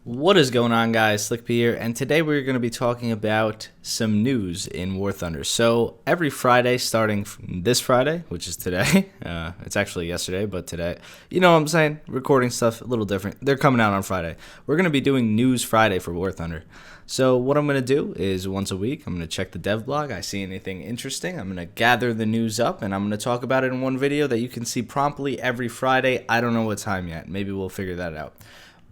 What is going on, guys? Slick P here, and today we're going to be talking about some news in War Thunder. So every Friday, starting from this Friday, which is today, it's actually yesterday, but today, you know what I'm saying? Recording stuff a little different. They're coming out on Friday. We're going to be doing News Friday for War Thunder. So what I'm going to do is once a week, I'm going to check the dev blog. I see anything interesting, I'm going to gather the news up, and I'm going to talk about it in one video that you can see promptly every Friday. I don't know what time yet. Maybe we'll figure that out.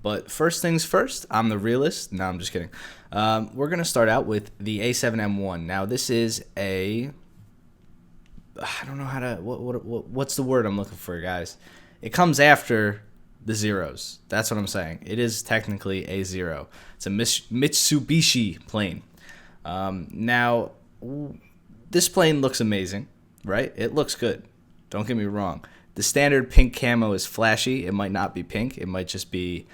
But first things first, I'm the realist. No, I'm just kidding. We're going to start out with the A7M1. Now, this is I don't know how to, what's the word I'm looking for, guys? It comes after the zeros. That's what I'm saying. It is technically a zero. It's a Mitsubishi plane. Now, this plane looks amazing, right? It looks good. Don't get me wrong. The standard pink camo is flashy. It might not be pink. It might just be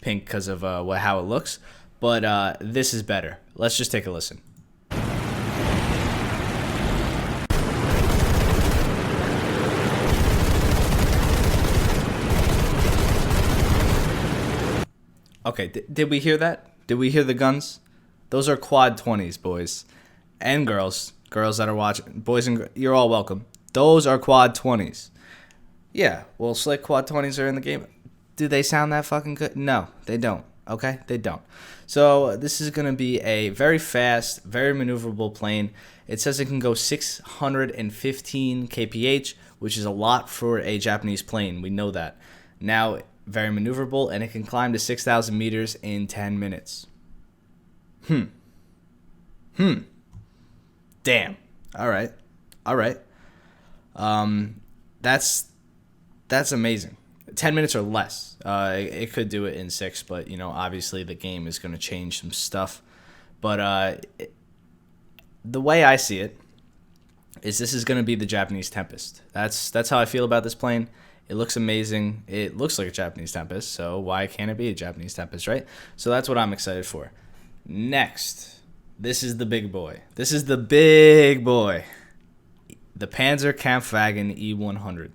pink because of how it looks. But this is better. Let's just take a listen. Okay, did we hear that? Did we hear the guns? Those are quad 20s, boys and girls. Girls that are watching. Boys and you're all welcome. Those are quad 20s. Yeah, well, slick quad 20s are in the game. Do they sound that fucking good? No, they don't. Okay, they don't. So this is going to be a very fast, very maneuverable plane. It says it can go 615 kph, which is a lot for a Japanese plane. We know that. Now, very maneuverable, and it can climb to 6,000 meters in 10 minutes. Damn. All right. That's amazing. 10 minutes or less. It could do it in 6, but, you know, obviously the game is going to change some stuff. But the way I see it is this is going to be the Japanese Tempest. That's how I feel about this plane. It looks amazing. It looks like a Japanese Tempest, so why can't it be a Japanese Tempest, right? So that's what I'm excited for. Next, this is the big boy. The Panzer Kampfwagen E-100.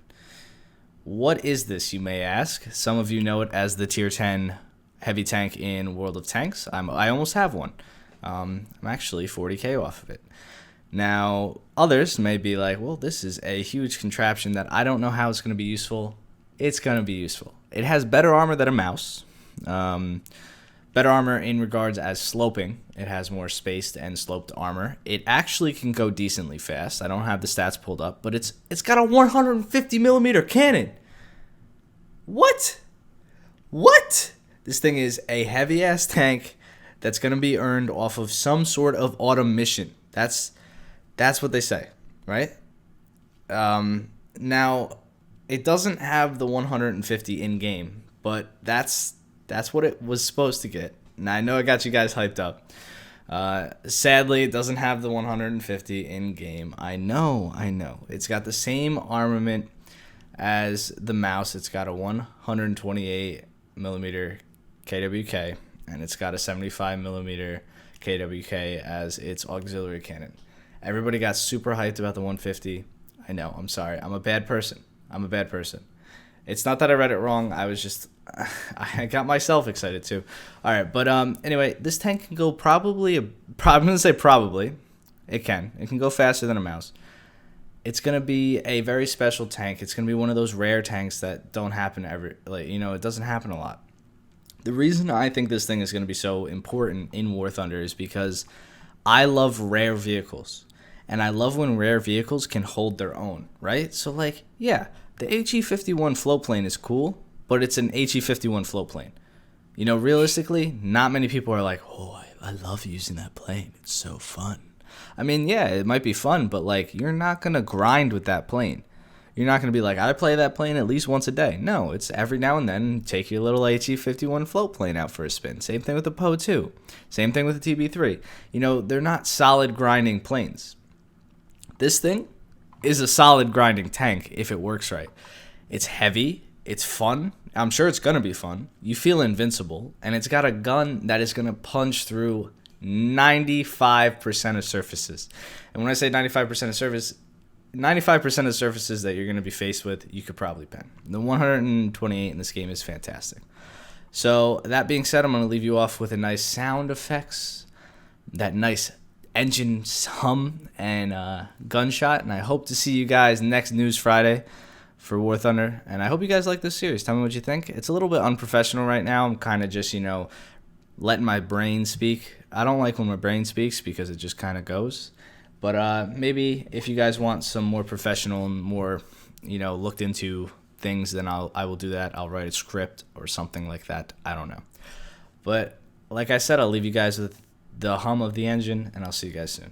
What is this, you may ask? Some of you know it as the Tier 10 heavy tank in World of Tanks. I almost have one. I'm actually 40k off of it. Now, others may be like, well, this is a huge contraption that I don't know how it's going to be useful. It's going to be useful. It has better armor than a mouse. Better armor in regards as sloping. It has more spaced and sloped armor. It actually can go decently fast. I don't have the stats pulled up, but it's got a 150 millimeter cannon. What? This thing is a heavy ass tank that's going to be earned off of some sort of autumn mission. That's what they say, right? Now, it doesn't have the 150 in game, but that's what it was supposed to get. And I know I got you guys hyped up. Sadly, it doesn't have the 150 in game. I know. It's got the same armament as the mouse. It's got a 128 millimeter KWK, and it's got a 75 millimeter KWK as its auxiliary cannon. Everybody got super hyped about the 150. I know. I'm sorry. I'm a bad person. It's not that I read it wrong. I got myself excited too. All right, but anyway, this tank can go I'm going to say probably. It can go faster than a mouse. It's going to be a very special tank. It's going to be one of those rare tanks that don't happen it doesn't happen a lot. The reason I think this thing is going to be so important in War Thunder is because I love rare vehicles. And I love when rare vehicles can hold their own, right? So, the HE-51 floatplane is cool, but it's an HE-51 floatplane. You know, realistically, not many people are like, oh, I love using that plane. It's so fun. I mean, yeah, it might be fun, but, you're not going to grind with that plane. You're not going to be like, I play that plane at least once a day. No, it's every now and then, take your little HE-51 floatplane out for a spin. Same thing with the PO 2. Same thing with the TB3. You know, they're not solid grinding planes. This thing is a solid grinding tank if it works right. It's heavy. It's fun. I'm sure it's going to be fun. You feel invincible. And it's got a gun that is going to punch through 95% of surfaces. And when I say 95% of surface, 95% of surfaces that you're going to be faced with, you could probably pen. The 128 in this game is fantastic. So that being said, I'm going to leave you off with a nice sound effects, that nice engine hum and gunshot. And I hope to see you guys next News Friday for War Thunder. And I hope you guys like this series. Tell me what you think. It's a little bit unprofessional right now. I'm kind of just, letting my brain speak. I don't like when my brain speaks because it just kind of goes. But maybe if you guys want some more professional and more, looked into things, then I will do that. I'll write a script or something like that. I don't know. But like I said, I'll leave you guys with the hum of the engine, and I'll see you guys soon.